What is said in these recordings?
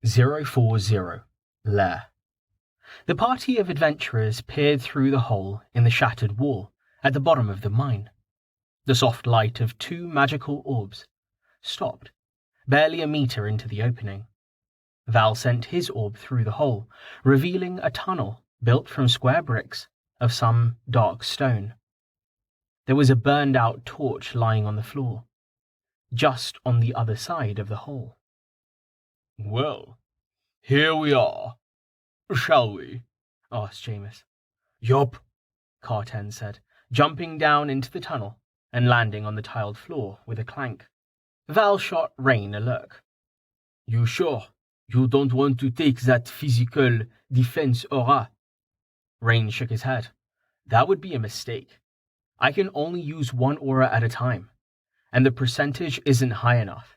040, Lair. The party of adventurers peered through the hole in the shattered wall at the bottom of the mine. The soft light of two magical orbs stopped, barely a meter into the opening. Val sent his orb through the hole, revealing a tunnel built from square bricks of some dark stone. There was a burned-out torch lying on the floor, just on the other side of the hole. "Well, here we are. Shall we?" asked Jameis. "Yup," Carten said, jumping down into the tunnel and landing on the tiled floor with a clank. Val shot Rain a look. "You sure you don't want to take that physical defense aura?" Rain shook his head. That would be a mistake. I can only use one aura at a time, and the percentage isn't high enough.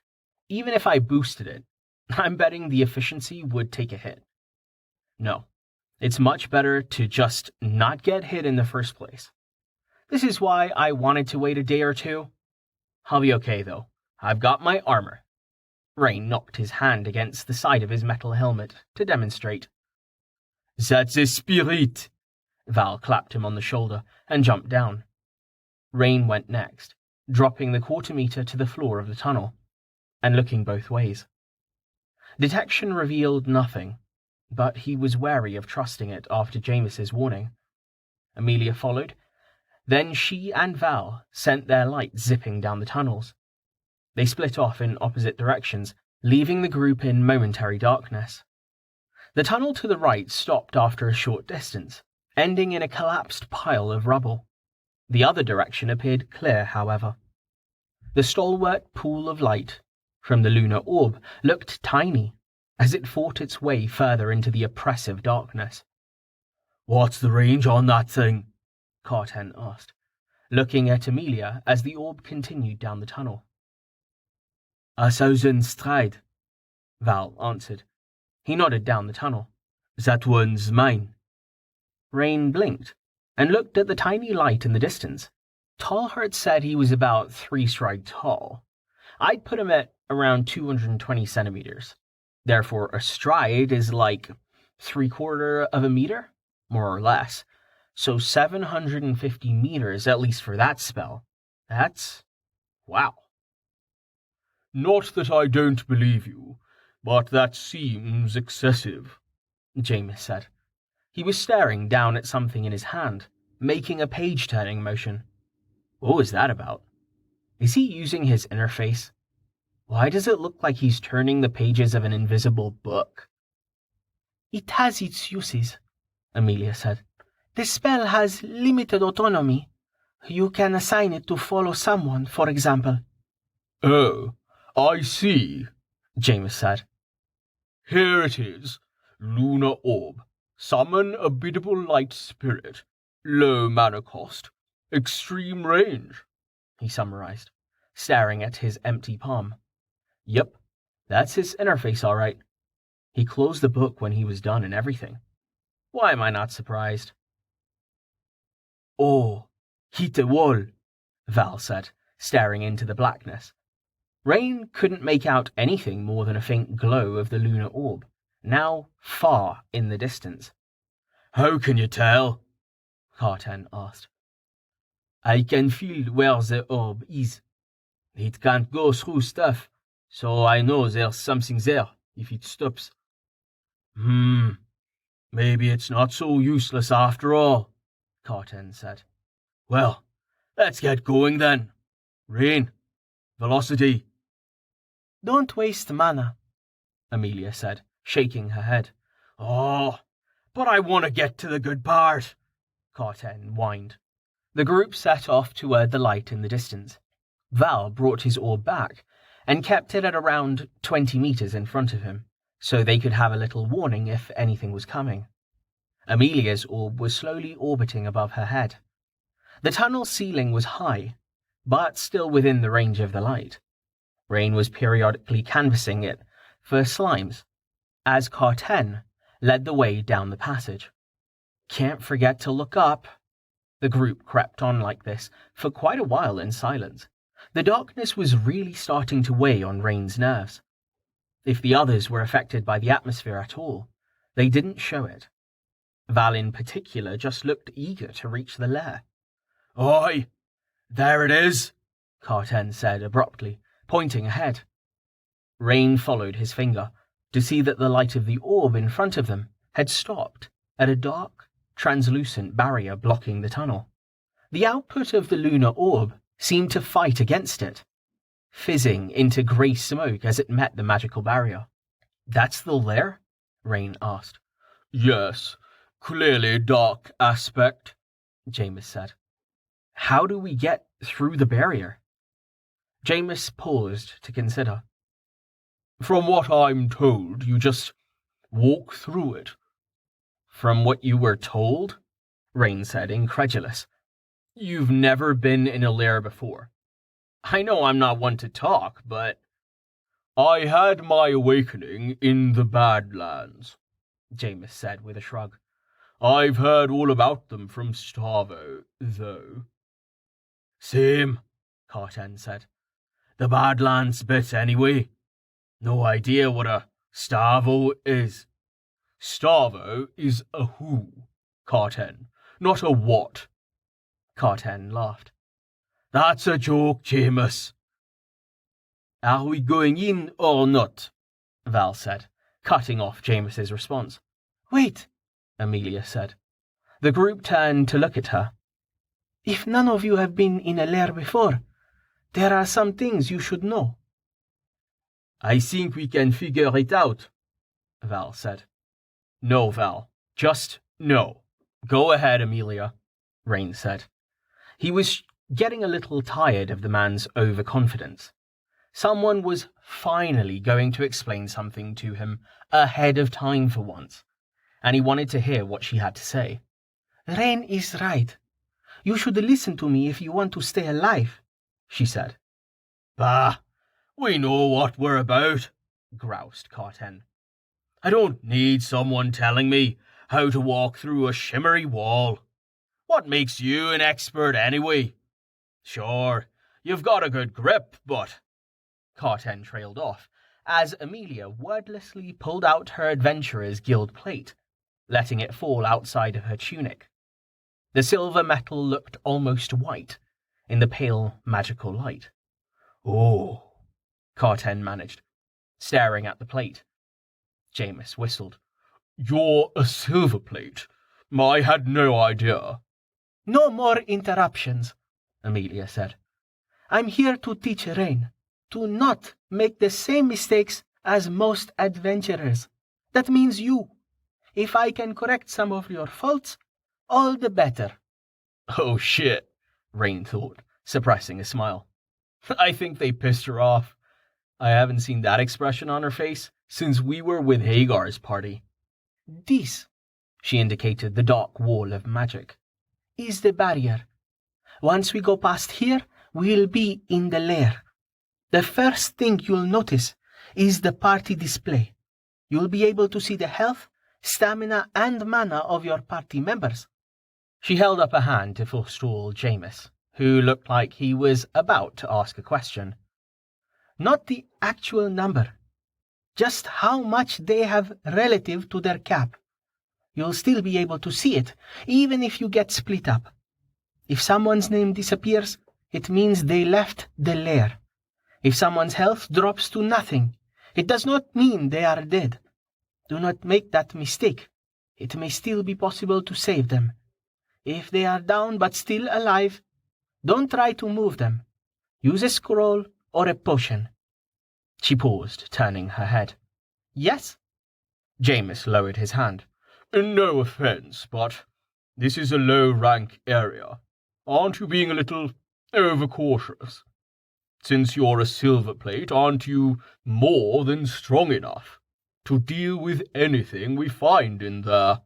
Even if I boosted it, I'm betting the efficiency would take a hit. No, it's much better to just not get hit in the first place. This is why I wanted to wait a day or two. I'll be okay, though. I've got my armor. Rain knocked his hand against the side of his metal helmet to demonstrate. "That's the spirit!" Val clapped him on the shoulder and jumped down. Rain went next, dropping the quarter-meter to the floor of the tunnel, and looking both ways. Detection revealed nothing, but he was wary of trusting it after Jameis's warning. Amelia followed. Then she and Val sent their light zipping down the tunnels. They split off in opposite directions, leaving the group in momentary darkness. The tunnel to the right stopped after a short distance, ending in a collapsed pile of rubble. The other direction appeared clear, however. The stalwart pool of light from the lunar orb looked tiny as it fought its way further into the oppressive darkness. "What's the range on that thing?" Carten asked, looking at Amelia as the orb continued down the tunnel. 1,000 stride, Val answered. He nodded down the tunnel. "That one's mine." Rain blinked and looked at the tiny light in the distance. Tallheart said he was about 3 stride tall. I'd put him at around 220 centimeters. Therefore, a stride is like 3/4 of a meter, more or less. So 750 meters, at least for that spell. That's... wow. "Not that I don't believe you, but that seems excessive," Jameis said. He was staring down at something in his hand, making a page-turning motion. What was that about? Is he using his interface? Why does it look like he's turning the pages of an invisible book? "It has its uses," Amelia said. "The spell has limited autonomy. You can assign it to follow someone, for example." "Oh, I see," Jameis said. "Here it is. Lunar orb. Summon a biddable light spirit. Low mana cost. Extreme range," he summarized, staring at his empty palm. Yep, that's his interface all right. He closed the book when he was done and everything. Why am I not surprised? "Oh, hit the wall," Val said, staring into the blackness. Rain couldn't make out anything more than a faint glow of the lunar orb, now far in the distance. "How can you tell?" Carten asked. "I can feel where the orb is. It can't go through stuff, so I know there's something there if it stops." Maybe it's not so useless after all," Carten said. "Well, let's get going then. Rain, velocity." "Don't waste mana," Amelia said, shaking her head. "Oh, but I want to get to the good part," Carten whined. The group set off toward the light in the distance. Val brought his orb back and kept it at around 20 meters in front of him, so they could have a little warning if anything was coming. Amelia's orb was slowly orbiting above her head. The tunnel ceiling was high, but still within the range of the light. Rain was periodically canvassing it for slimes, as Carten led the way down the passage. Can't forget to look up. The group crept on like this for quite a while in silence. The darkness was really starting to weigh on Rain's nerves. If the others were affected by the atmosphere at all, they didn't show it. Val in particular just looked eager to reach the lair. "Aye, there it is," Carten said abruptly, pointing ahead. Rain followed his finger to see that the light of the orb in front of them had stopped at a dark, translucent barrier blocking the tunnel. The output of the lunar orb seemed to fight against it, fizzing into grey smoke as it met the magical barrier. "That's the lair?" Rain asked. "Yes, clearly dark aspect," Jameis said. "How do we get through the barrier?" Jameis paused to consider. "From what I'm told, you just walk through it." "From what you were told?" Rain said, incredulous. "You've never been in a lair before. I know I'm not one to talk, but—" "I had my awakening in the Badlands," Jameis said with a shrug. "I've heard all about them from Starvo, though." "Same," Carten said. "The Badlands bit, anyway. No idea what a Starvo is." "Starvo is a who, Carten, not a what." Carten laughed. "That's a joke, Jameis." "Are we going in or not?" Val said, cutting off Jameis's response. Wait, Amelia said. The group turned to look at her. if none of you have been in a lair before, there are some things you should know. "I think we can figure it out," Val said. "No, Val. Just no. Go ahead, Amelia," Rain said. He was getting a little tired of the man's overconfidence. Someone was finally going to explain something to him ahead of time for once, and he wanted to hear what she had to say. Rain is right. You should listen to me if you want to stay alive, she said. "Bah, we know what we're about," groused Carten. "I don't need someone telling me how to walk through a shimmery wall. What makes you an expert anyway? Sure, you've got a good grip, but—" Carten trailed off as Amelia wordlessly pulled out her Adventurer's Guild plate, letting it fall outside of her tunic. The silver metal looked almost white in the pale magical light. "Oh," Carten managed, staring at the plate. Jameis whistled. "You're a silver plate. I had no idea." No more interruptions, Amelia said. I'm here to teach Rain to not make the same mistakes as most adventurers. That means you. If I can correct some of your faults, all the better. "Oh shit," Rain thought, suppressing a smile. I think they pissed her off. I haven't seen that expression on her face since we were with Hagar's party. This, she indicated the dark wall of magic, is the barrier. Once we go past here, we'll be in the lair. The first thing you'll notice is the party display. You'll be able to see the health, stamina, and mana of your party members. She held up a hand to forestall Jameis, who looked like he was about to ask a question. Not the actual number, just how much they have relative to their cap. You'll still be able to see it, even if you get split up. If someone's name disappears, it means they left the lair. If someone's health drops to nothing, it does not mean they are dead. Do not make that mistake. It may still be possible to save them. If they are down but still alive, don't try to move them. Use a scroll or a potion. She paused, turning her head. Yes? Jameis lowered his hand. "No offense, but this is a low-rank area. Aren't you being a little overcautious? Since you're a silver plate, aren't you more than strong enough to deal with anything we find in there?"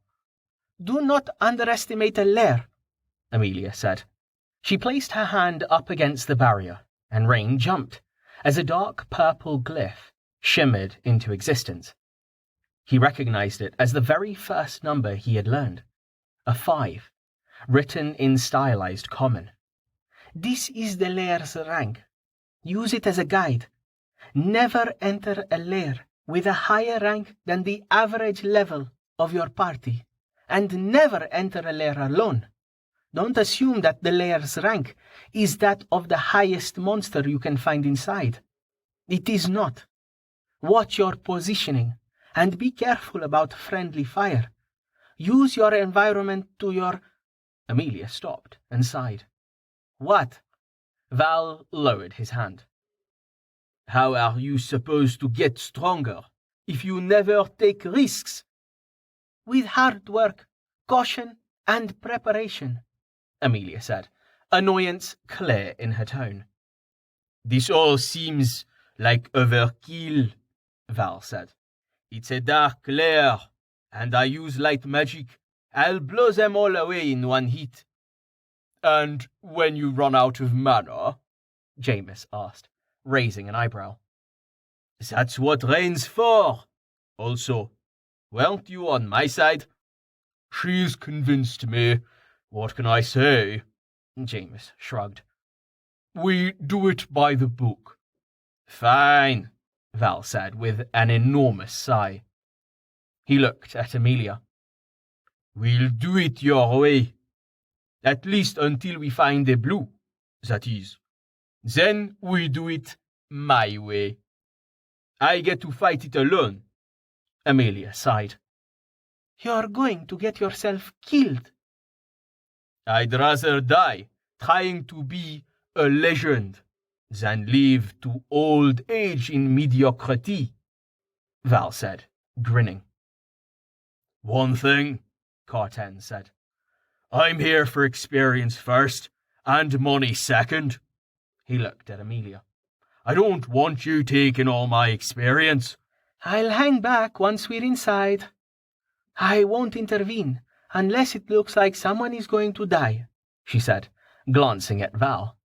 Do not underestimate a lair, Amelia said. She placed her hand up against the barrier, and Rain jumped as a dark purple glyph shimmered into existence. He recognized it as the very first number he had learned, a 5, written in stylized common. This is the lair's rank. Use it as a guide. Never enter a lair with a higher rank than the average level of your party, and never enter a lair alone. Don't assume that the lair's rank is that of the highest monster you can find inside. It is not. Watch your positioning, and be careful about friendly fire. Use your environment to your... Amelia stopped and sighed. What? Val lowered his hand. How are you supposed to get stronger if you never take risks? With hard work, caution, and preparation, Amelia said, annoyance clear in her tone. This all seems like overkill, Val said. It's a dark lair, and I use light magic. I'll blow them all away in one hit. And when you run out of mana? Jameis asked, raising an eyebrow. That's what Rain's for. Also, weren't you on my side? She's convinced me. What can I say? Jameis shrugged. We do it by the book. Fine, Val said with an enormous sigh. He looked at Amelia. We'll do it your way. At least until we find a blue, that is. Then we do it my way. I get to fight it alone. Amelia sighed. You're going to get yourself killed. I'd rather die trying to be a legend than live to old age in mediocrity, Val said, grinning. One thing, Carten said. I'm here for experience first, and money second. He looked at Amelia. I don't want you taking all my experience. I'll hang back once we're inside. I won't intervene unless it looks like someone is going to die, she said, glancing at Val.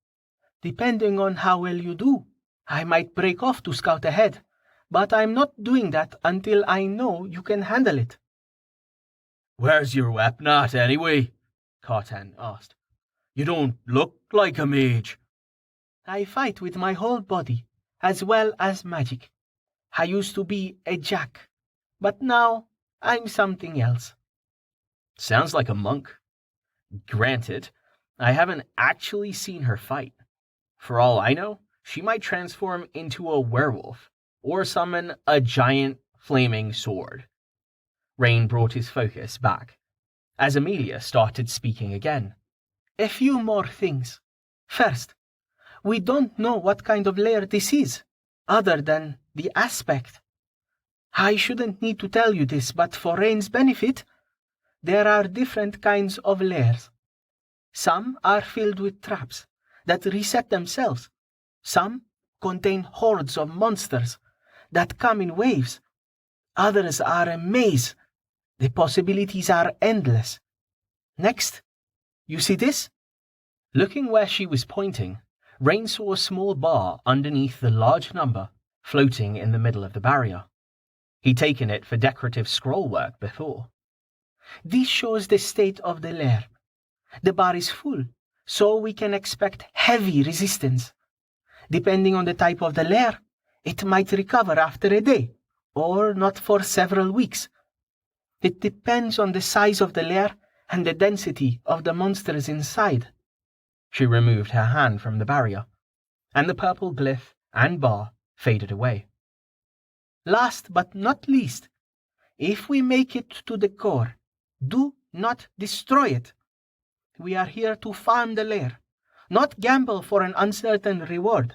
Depending on how well you do, I might break off to scout ahead, but I'm not doing that until I know you can handle it. Where's your weapon at, anyway? Carten asked. You don't look like a mage. I fight with my whole body, as well as magic. I used to be a jack, but now I'm something else. Sounds like a monk. Granted, I haven't actually seen her fight. For all I know, she might transform into a werewolf, or summon a giant flaming sword. Rain brought his focus back, as Amelia started speaking again. A few more things. First, we don't know what kind of lair this is, other than the aspect. I shouldn't need to tell you this, but for Rain's benefit, there are different kinds of lairs. Some are filled with traps that reset themselves. Some contain hordes of monsters that come in waves. Others are a maze. The possibilities are endless. Next, you see this? Looking where she was pointing, Rain saw a small bar underneath the large number floating in the middle of the barrier. He'd taken it for decorative scroll work before. This shows the state of the lair. The bar is full, so we can expect heavy resistance. Depending on the type of the lair, it might recover after a day, or not for several weeks. It depends on the size of the lair and the density of the monsters inside. She removed her hand from the barrier, and the purple glyph and bar faded away. Last but not least, if we make it to the core, do not destroy it. We are here to farm the lair, not gamble for an uncertain reward.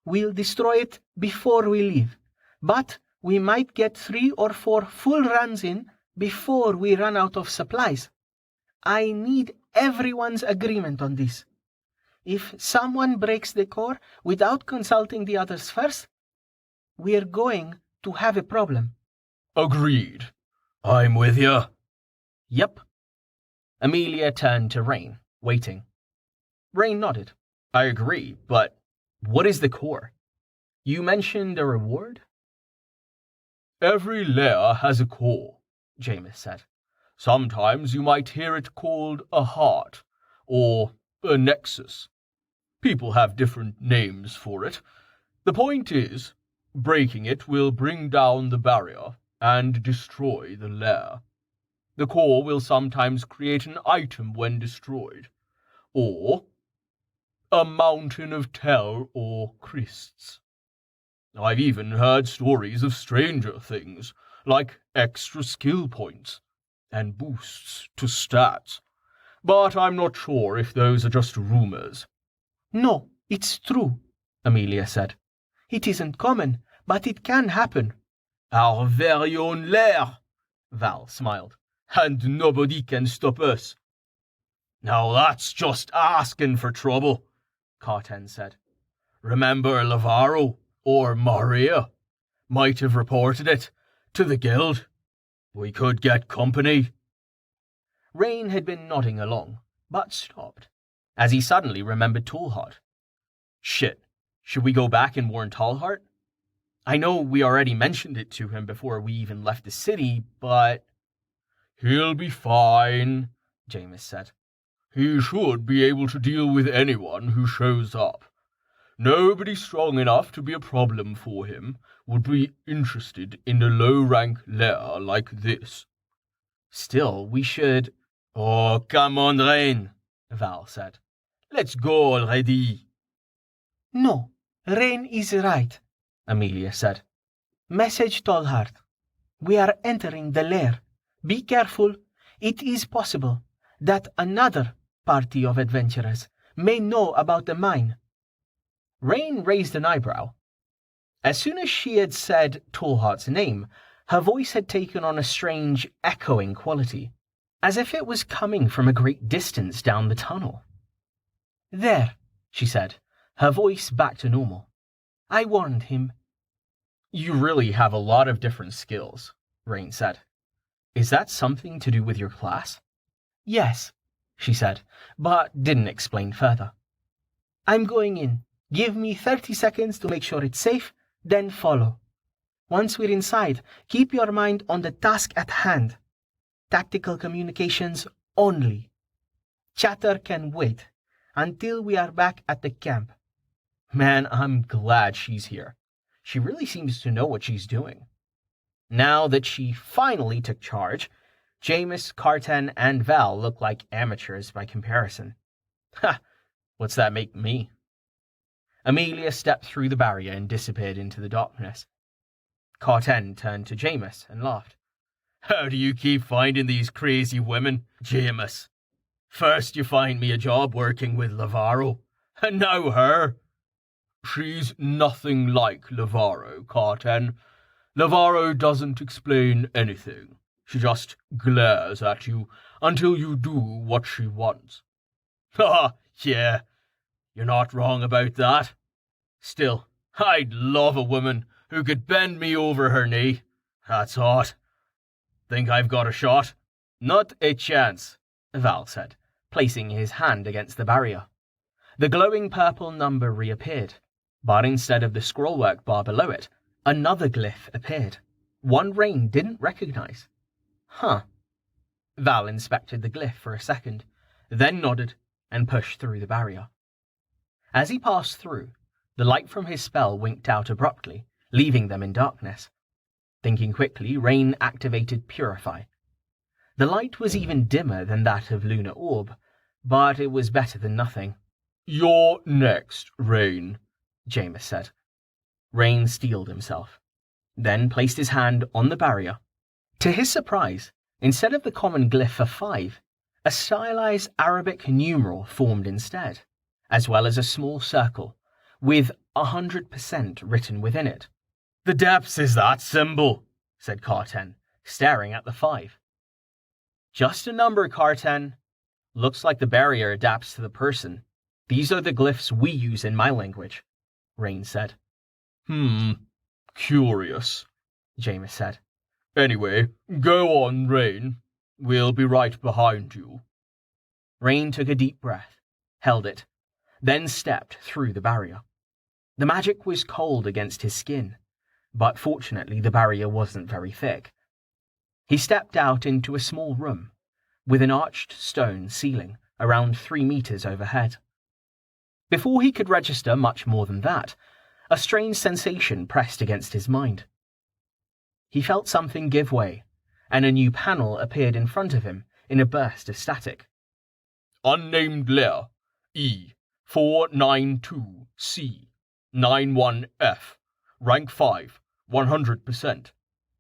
We'll destroy it before we leave, but we might get 3 or 4 full runs in before we run out of supplies. I need everyone's agreement on this. If someone breaks the core without consulting the others first, we're going to have a problem. Agreed. I'm with you. Yep. Amelia turned to Rain, waiting. Rain nodded. I agree, but what is the core? You mentioned a reward? Every lair has a core, Jameis said. Sometimes you might hear it called a heart, or a nexus. People have different names for it. The point is, Breaking it will bring down the barrier and destroy the lair. The core will sometimes create an item when destroyed, or a mountain of tell or crysts. I've even heard stories of stranger things, like extra skill points and boosts to stats, but I'm not sure if those are just rumors. No, it's true, Amelia said. It isn't common, but it can happen. Our very own Lair, Val smiled, and nobody can stop us. Now that's just asking for trouble, Carten said. Remember Lavaro or Maria might have reported it to the guild. We could get company. Rain had been nodding along, but stopped, as he suddenly remembered Tallheart. Shit, should we go back and warn Tallheart? I know we already mentioned it to him before we even left the city, but... He'll be fine, Jameis said. He should be able to deal with anyone who shows up. Nobody strong enough to be a problem for him would be interested in a low-rank lair like this. Still, we should... Oh, come on, Rain, Val said. Let's go already. No, Rain is right, Amelia said. Message Tallheart. We are entering the lair. Be careful. It is possible that another party of adventurers may know about the mine. Rain raised an eyebrow. As soon as she had said Tallheart's name, her voice had taken on a strange, echoing quality, as if it was coming from a great distance down the tunnel. There, she said, her voice back to normal. I warned him. You really have a lot of different skills, Rain said. Is that something to do with your class? Yes, she said, but didn't explain further. I'm going in. Give me 30 seconds to make sure it's safe, then follow. Once we're inside, keep your mind on the task at hand. Tactical communications only. Chatter can wait until we are back at the camp. Man, I'm glad she's here. She really seems to know what she's doing. Now that she finally took charge, Jameis, Carten, and Val look like amateurs by comparison. Ha! What's that make me? Amelia stepped through the barrier and disappeared into the darkness. Carten turned to Jameis and laughed. How do you keep finding these crazy women, Jameis? First you find me a job working with Lavaro, and now her. She's nothing like Lavaro, Carten. Lavaro doesn't explain anything. She just glares at you until you do what she wants. Ha, yeah, you're not wrong about that. Still, I'd love a woman who could bend me over her knee. That's hot. Think I've got a shot? Not a chance, Val said, placing his hand against the barrier. The glowing purple number reappeared, but instead of the scrollwork bar below it, another glyph appeared, one Rain didn't recognize. Huh. Val inspected the glyph for a second, then nodded and pushed through the barrier. As he passed through, the light from his spell winked out abruptly, leaving them in darkness. Thinking quickly, Rain activated Purify. The light was even dimmer than that of Lunar Orb, but it was better than nothing. You're next, Rain, Jameis said. Rain steeled himself, then placed his hand on the barrier. To his surprise, instead of the common glyph of 5, a stylized Arabic numeral formed instead, as well as a small circle, with 100% written within it. The depths is that symbol, said Carten, staring at the 5. Just a number, Carten. Looks like the barrier adapts to the person. These are the glyphs we use in my language, Rain said. Curious, Jameis said. Anyway, go on, Rain. We'll be right behind you. Rain took a deep breath, held it, then stepped through the barrier. The magic was cold against his skin, but fortunately the barrier wasn't very thick. He stepped out into a small room, with an arched stone ceiling around 3 meters overhead. Before he could register much more than that, A strange sensation pressed against his mind. He felt something give way, and a new panel appeared in front of him in a burst of static. Unnamed Lair, E492C, 91F, rank 5, 100%.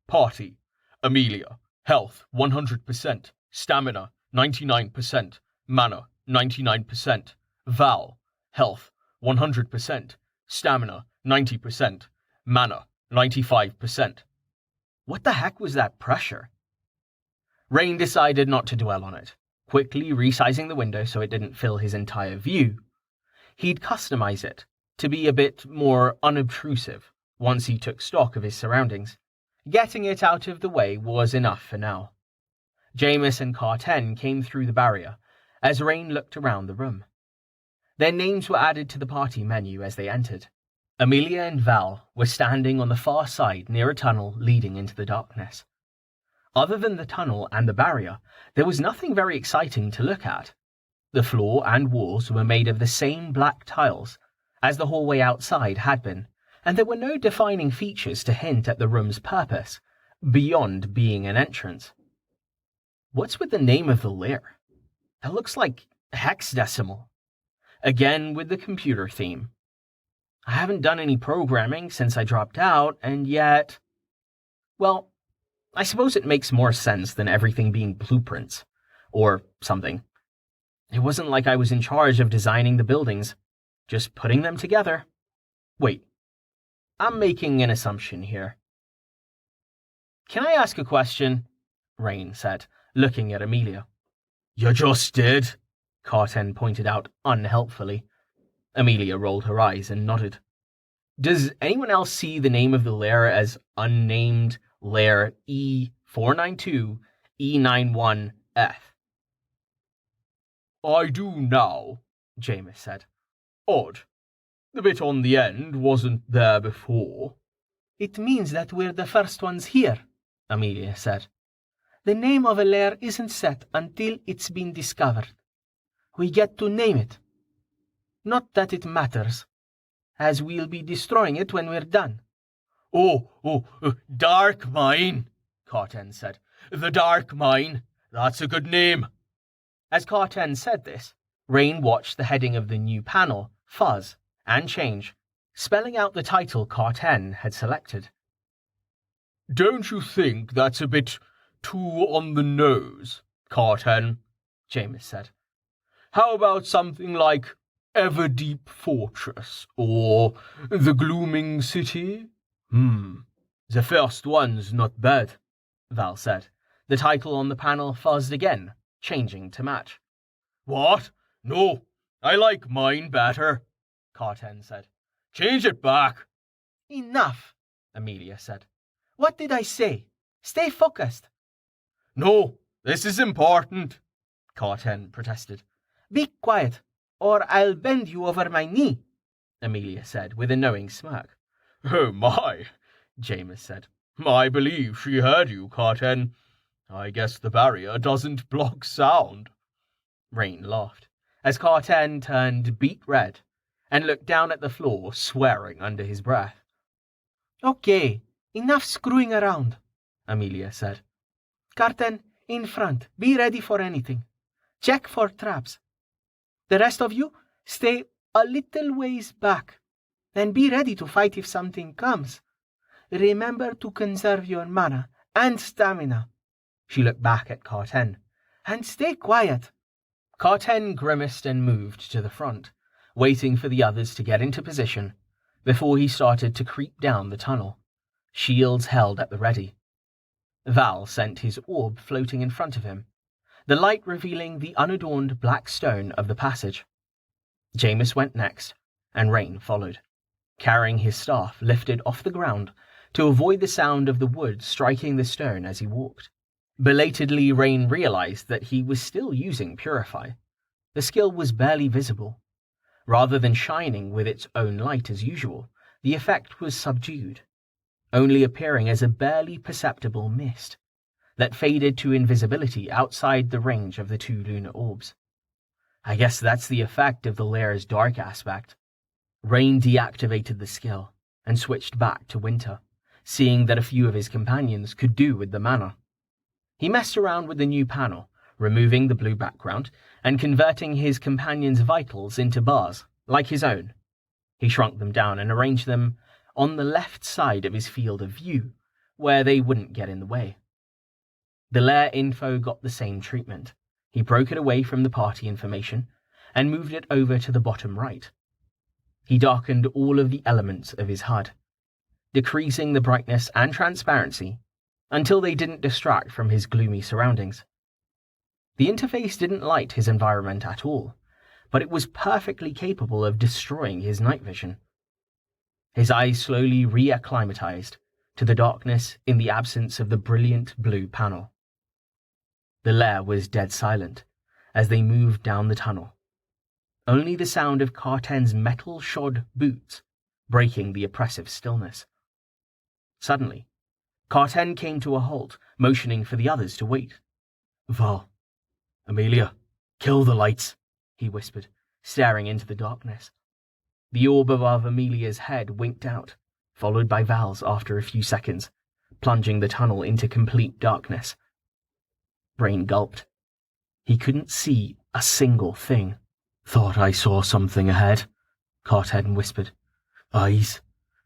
Party, Amelia, health 100%, stamina 99%, mana 99%. Val, health 100%, stamina 90%, mana 95%. What the heck was that pressure? Rain decided not to dwell on it, quickly resizing the window so it didn't fill his entire view. He'd customize it to be a bit more unobtrusive once he took stock of his surroundings. Getting it out of the way was enough for now. Jameis and Carten came through the barrier as Rain looked around the room. Their names were added to the party menu as they entered. Amelia and Val were standing on the far side near a tunnel leading into the darkness. Other than the tunnel and the barrier, there was nothing very exciting to look at. The floor and walls were made of the same black tiles as the hallway outside had been, and there were no defining features to hint at the room's purpose, beyond being an entrance. What's with the name of the lair? That looks like hexadecimal. Again with the computer theme. I haven't done any programming since I dropped out, and yet... Well, I suppose it makes more sense than everything being blueprints, or something. It wasn't like I was in charge of designing the buildings, just putting them together. Wait, I'm making an assumption here. Can I ask a question? Rain said, looking at Amelia. You just did, Carten pointed out unhelpfully. Amelia rolled her eyes and nodded. Does anyone else see the name of the lair as unnamed Lair E492E91F? I do now, Jameis said. Odd. The bit on the end wasn't there before. It means that we're the first ones here, Amelia said. The name of a lair isn't set until it's been discovered. We get to name it. Not that it matters, as we'll be destroying it when we're done. Dark Mine, Carten said. The Dark Mine. That's a good name. As Carten said this, Rain watched the heading of the new panel fuzz and change, spelling out the title Carten had selected. Don't you think that's a bit too on the nose, Carten? Jameis said. How about something like Everdeep Fortress or The Glooming City? The first one's not bad, Val said. The title on the panel fuzzed again, changing to match. What? No, I like mine better, Carten said. Change it back. Enough, Amelia said. What did I say? Stay focused. No, this is important, Carten protested. Be quiet, or I'll bend you over my knee, Amelia said with a knowing smirk. Oh my, Jameis said. I believe she heard you, Carten. I guess the barrier doesn't block sound. Rain laughed, as Carten turned beet red and looked down at the floor, swearing under his breath. Okay, enough screwing around, Amelia said. Carten, in front, be ready for anything. Check for traps. The rest of you, stay a little ways back, and be ready to fight if something comes. Remember to conserve your mana and stamina. She looked back at Carten. And stay quiet. Carten grimaced and moved to the front, waiting for the others to get into position before he started to creep down the tunnel, shields held at the ready. Val sent his orb floating in front of him, the light revealing the unadorned black stone of the passage. Jameis went next, and Rain followed, carrying his staff lifted off the ground to avoid the sound of the wood striking the stone as he walked. Belatedly, Rain realized that he was still using Purify. The skill was barely visible. Rather than shining with its own light as usual, the effect was subdued, only appearing as a barely perceptible mist that faded to invisibility outside the range of the two lunar orbs. I guess that's the effect of the Lair's dark aspect. Rain deactivated the skill, and switched back to Winter, seeing that a few of his companions could do with the mana. He messed around with the new panel, removing the blue background and converting his companions' vitals into bars, like his own. He shrunk them down and arranged them on the left side of his field of view, where they wouldn't get in the way. The Lair info got the same treatment. He broke it away from the party information and moved it over to the bottom right. He darkened all of the elements of his HUD, decreasing the brightness and transparency until they didn't distract from his gloomy surroundings. The interface didn't light his environment at all, but it was perfectly capable of destroying his night vision. His eyes slowly reacclimatized to the darkness in the absence of the brilliant blue panel. The Lair was dead silent as they moved down the tunnel, only the sound of Carten's metal-shod boots breaking the oppressive stillness. Suddenly, Carten came to a halt, motioning for the others to wait. "Val, Amelia, kill the lights," he whispered, staring into the darkness. The orb above Amelia's head winked out, followed by Val's after a few seconds, plunging the tunnel into complete darkness. Brain gulped. He couldn't see a single thing. "Thought I saw something ahead," Carten whispered. "Eyes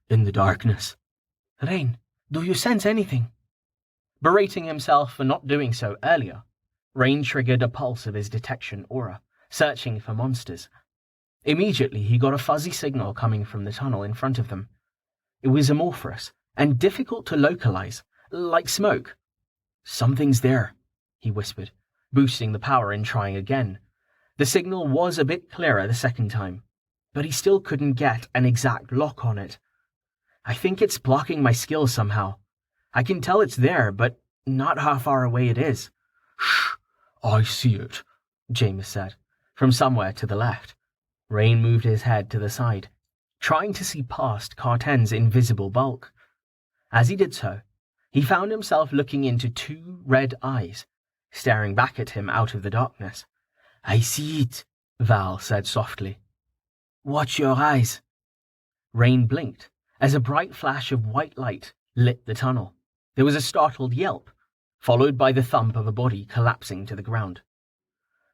in the darkness." Rain, do you sense anything? Berating himself for not doing so earlier, Rain triggered a pulse of his detection aura, searching for monsters. Immediately, he got a fuzzy signal coming from the tunnel in front of them. It was amorphous and difficult to localize, like smoke. "Something's there," he whispered, boosting the power and trying again. The signal was a bit clearer the second time, but he still couldn't get an exact lock on it. "I think it's blocking my skill somehow. I can tell it's there, but not how far away it is." "Shh, I see it," Jameis said, from somewhere to the left. Rain moved his head to the side, trying to see past Carten's invisible bulk. As he did so, he found himself looking into two red eyes, staring back at him out of the darkness. "I see it," Val said softly. "Watch your eyes." Rain blinked as a bright flash of white light lit the tunnel. There was a startled yelp, followed by the thump of a body collapsing to the ground.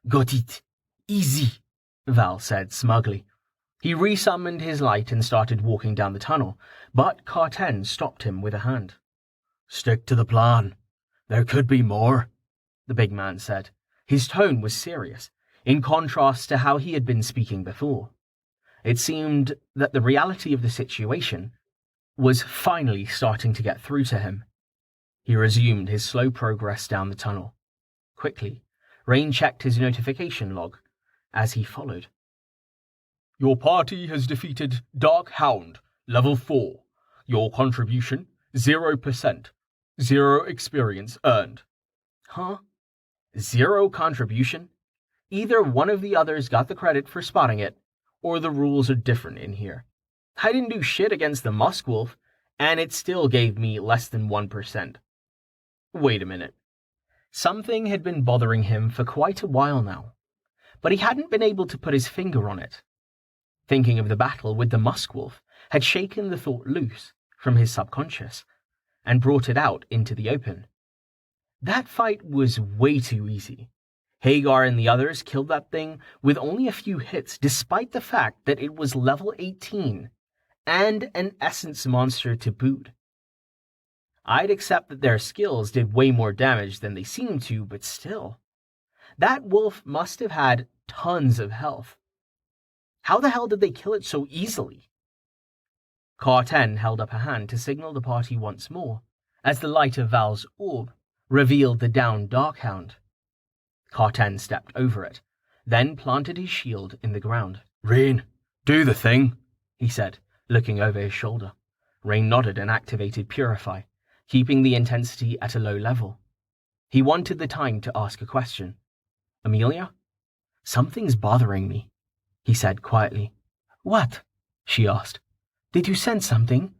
"Got it. Easy," Val said smugly. He resummoned his light and started walking down the tunnel, but Carten stopped him with a hand. "Stick to the plan. There could be more," the big man said. His tone was serious, in contrast to how he had been speaking before. It seemed that the reality of the situation was finally starting to get through to him. He resumed his slow progress down the tunnel. Quickly, Rain checked his notification log as he followed. "Your party has defeated Dark Hound, level 4. Your contribution, 0%. 0 experience earned." Huh? 0 contribution? Either one of the others got the credit for spotting it, or the rules are different in here. I didn't do shit against the Musk Wolf, and it still gave me less than 1%. Wait a minute. Something had been bothering him for quite a while now, but he hadn't been able to put his finger on it. Thinking of the battle with the Musk Wolf had shaken the thought loose from his subconscious and brought it out into the open. That fight was way too easy. Hagar and the others killed that thing with only a few hits, despite the fact that it was level 18 and an essence monster to boot. I'd accept that their skills did way more damage than they seemed to, but still. That wolf must have had tons of health. How the hell did they kill it so easily? Carten held up a hand to signal the party once more, as the light of Val's orb revealed the downed Darkhound. Carten stepped over it, then planted his shield in the ground. "Rain, do the thing," he said, looking over his shoulder. Rain nodded and activated Purify, keeping the intensity at a low level. He wanted the time to ask a question. "Amelia? Something's bothering me," he said quietly. "What?" she asked. "Did you sense something?"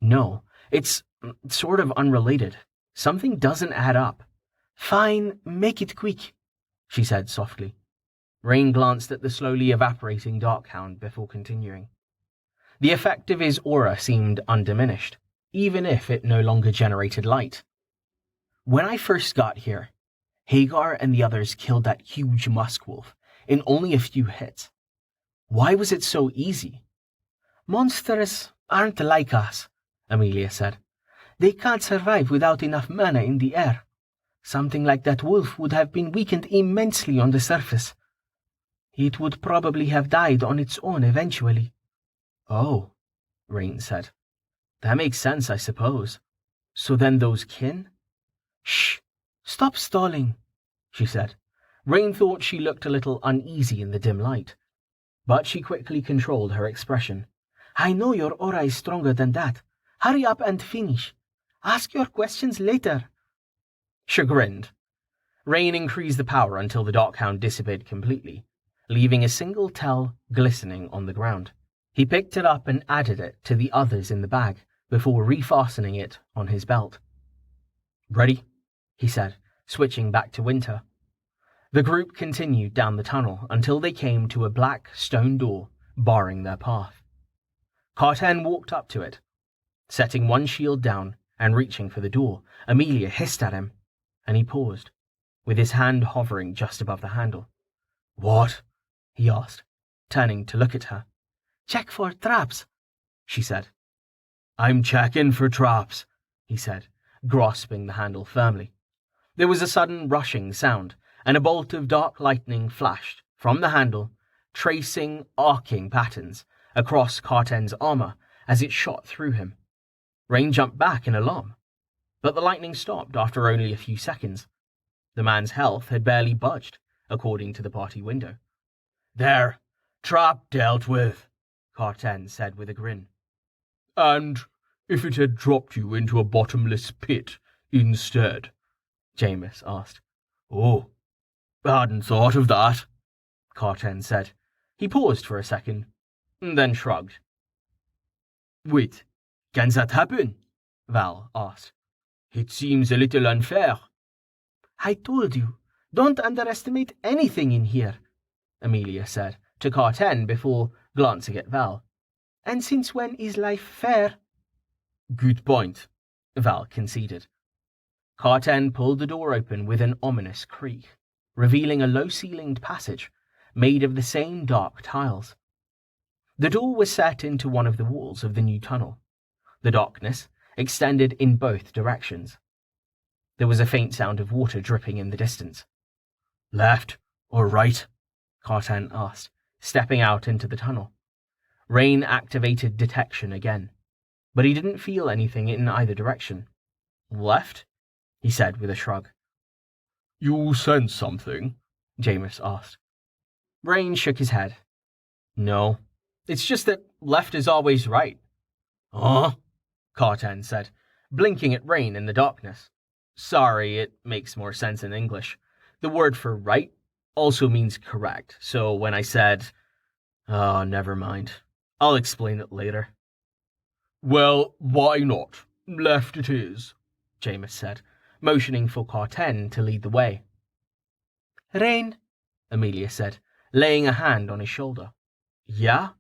"No, it's sort of unrelated. Something doesn't add up." "Fine, make it quick," she said softly. Rain glanced at the slowly evaporating Darkhound before continuing. The effect of his aura seemed undiminished, even if it no longer generated light. When I first got here, Hagar and the others killed that huge musk wolf in only a few hits. Why was it so easy? Monsters aren't like us, Amelia said. They can't survive without enough mana in the air. Something like that wolf would have been weakened immensely on the surface. It would probably have died on its own eventually. Oh, Rain said. That makes sense, I suppose. So then those kin? Shh! Stop stalling, she said. Rain thought she looked a little uneasy in the dim light, but she quickly controlled her expression. I know your aura is stronger than that. Hurry up and finish. Ask your questions later. Chagrined, Rain increased the power until the Darkhound dissipated completely, leaving a single tail glistening on the ground. He picked it up and added it to the others in the bag before refastening it on his belt. Ready? He said, switching back to Winter. The group continued down the tunnel until they came to a black stone door barring their path. Carten walked up to it. Setting one shield down and reaching for the door, Amelia hissed at him, and he paused, with his hand hovering just above the handle. What? He asked, turning to look at her. Check for traps, she said. I'm checking for traps, he said, grasping the handle firmly. There was a sudden rushing sound, and a bolt of dark lightning flashed from the handle, tracing arcing patterns across Carten's armor as it shot through him. Rain jumped back in alarm, but the lightning stopped after only a few seconds. The man's health had barely budged, according to the party window. There, trap dealt with, Carten said with a grin. And if it had dropped you into a bottomless pit instead? Jameis asked. Oh, hadn't thought of that, Carten said. He paused for a second, then shrugged. Wait, can that happen? Val asked. It seems a little unfair. I told you, don't underestimate anything in here, Amelia said to Carten before glancing at Val. And since when is life fair? Good point, Val conceded. Carten pulled the door open with an ominous creak, revealing a low-ceilinged passage made of the same dark tiles. The door was set into one of the walls of the new tunnel. The darkness extended in both directions. There was a faint sound of water dripping in the distance. Left or right? Carten asked, stepping out into the tunnel. Rain activated detection again, but he didn't feel anything in either direction. Left? He said with a shrug. You sense something? Jameis asked. Rain shook his head. No, it's just that left is always right. Huh? Carten said, blinking at Rain in the darkness. Sorry, it makes more sense in English. The word for right also means correct, so when I said... Oh, never mind. I'll explain it later. Well, why not? Left it is, Jameis said, motioning for Carten to lead the way. Rain, Amelia said, laying a hand on his shoulder. Yeah?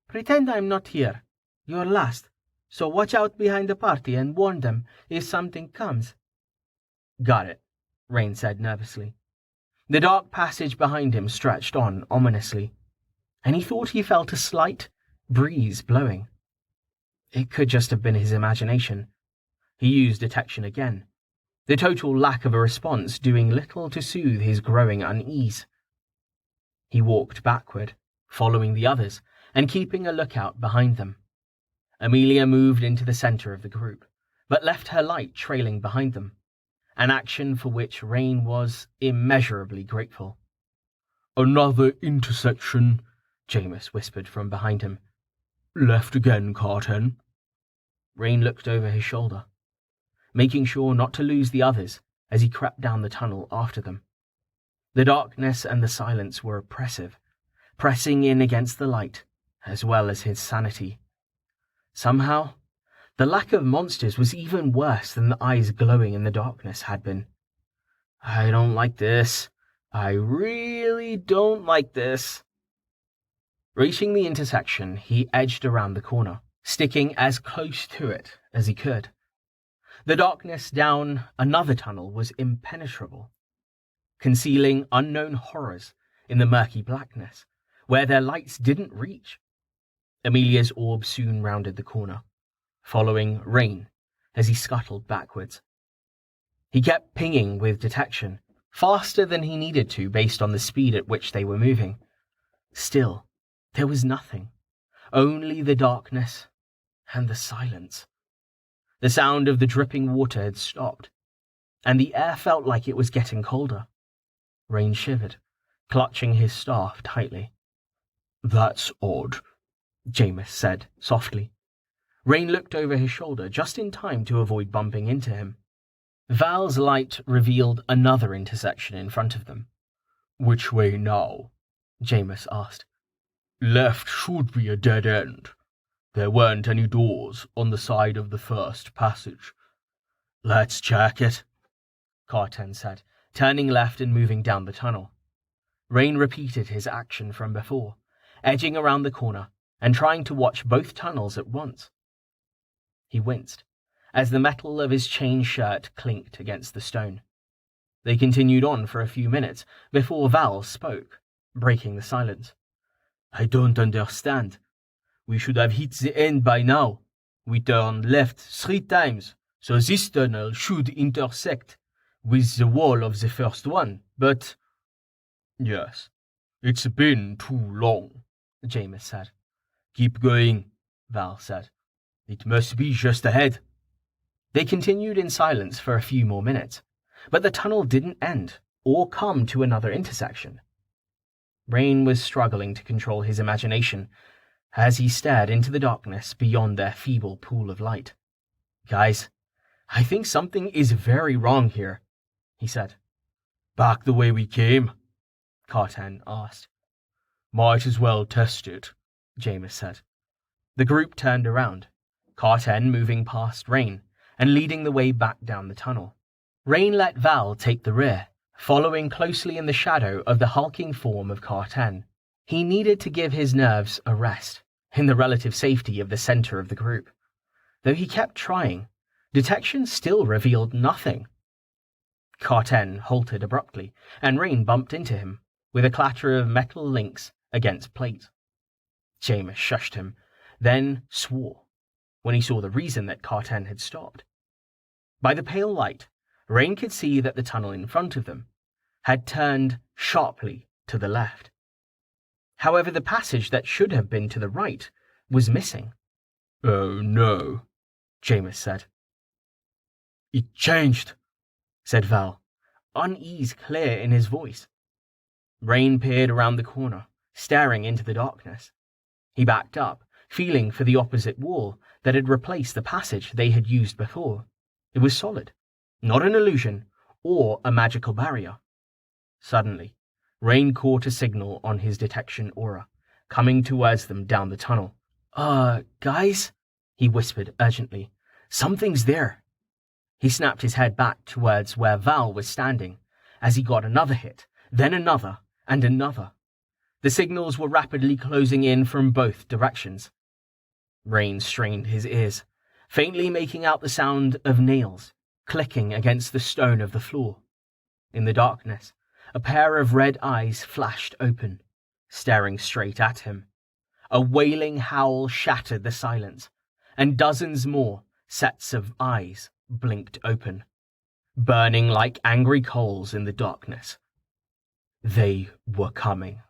Pretend I'm not here. You're last, so watch out behind the party and warn them if something comes. Got it, Rain said nervously. The dark passage behind him stretched on ominously, and he thought he felt a slight breeze blowing. It could just have been his imagination. He used detection again, the total lack of a response doing little to soothe his growing unease. He walked backward, following the others and keeping a lookout behind them. Amelia moved into the center of the group, but left her light trailing behind them, an action for which Rain was immeasurably grateful. Another intersection, Jameis whispered from behind him. Left again, Carten. Rain looked over his shoulder, making sure not to lose the others as he crept down the tunnel after them. The darkness and the silence were oppressive, pressing in against the light, as well as his sanity. Somehow, the lack of monsters was even worse than the eyes glowing in the darkness had been. I don't like this. I really don't like this. Reaching the intersection, he edged around the corner, sticking as close to it as he could. The darkness down another tunnel was impenetrable, concealing unknown horrors in the murky blackness, where their lights didn't reach. Amelia's orb soon rounded the corner, following Rain as he scuttled backwards. He kept pinging with detection, faster than he needed to based on the speed at which they were moving. Still, there was nothing, only the darkness and the silence. The sound of the dripping water had stopped, and the air felt like it was getting colder. Rain shivered, clutching his staff tightly. "That's odd," Jameis said softly. Rain looked over his shoulder just in time to avoid bumping into him. Val's light revealed another intersection in front of them. "Which way now?" Jameis asked. "Left should be a dead end. There weren't any doors on the side of the first passage." "Let's check it," Carten said, turning left and moving down the tunnel. Rain repeated his action from before, edging around the corner and trying to watch both tunnels at once. He winced as the metal of his chain shirt clinked against the stone. They continued on for a few minutes before Val spoke, breaking the silence. "I don't understand. We should have hit the end by now. We turned left 3 times, so this tunnel should intersect with the wall of the first one, but—" "Yes, it's been too long," Jameis said. "Keep going," Val said. "It must be just ahead." They continued in silence for a few more minutes, but the tunnel didn't end or come to another intersection. Rain was struggling to control his imagination as he stared into the darkness beyond their feeble pool of light. "Guys, I think something is very wrong here," he said. "Back the way we came?" Carten asked. "Might as well test it," Jameis said. The group turned around, Carten moving past Rain and leading the way back down the tunnel. Rain let Val take the rear, following closely in the shadow of the hulking form of Carten. He needed to give his nerves a rest, in the relative safety of the center of the group. Though he kept trying, detection still revealed nothing. Carten halted abruptly, and Rain bumped into him, with a clatter of metal links against plate. Jameis shushed him, then swore, when he saw the reason that Carten had stopped. By the pale light, Rain could see that the tunnel in front of them had turned sharply to the left. However, the passage that should have been to the right was missing. "Oh no," Jameis said. "It changed," said Val, unease clear in his voice. Rain peered around the corner, staring into the darkness. He backed up, feeling for the opposite wall that had replaced the passage they had used before. It was solid, not an illusion or a magical barrier. Suddenly, Rain caught a signal on his detection aura, coming towards them down the tunnel. Guys?" he whispered urgently. "Something's there." He snapped his head back towards where Val was standing, as he got another hit, then another, and another. The signals were rapidly closing in from both directions. Rain strained his ears, faintly making out the sound of nails clicking against the stone of the floor. In the darkness, a pair of red eyes flashed open, staring straight at him. A wailing howl shattered the silence, and dozens more sets of eyes blinked open, burning like angry coals in the darkness. They were coming.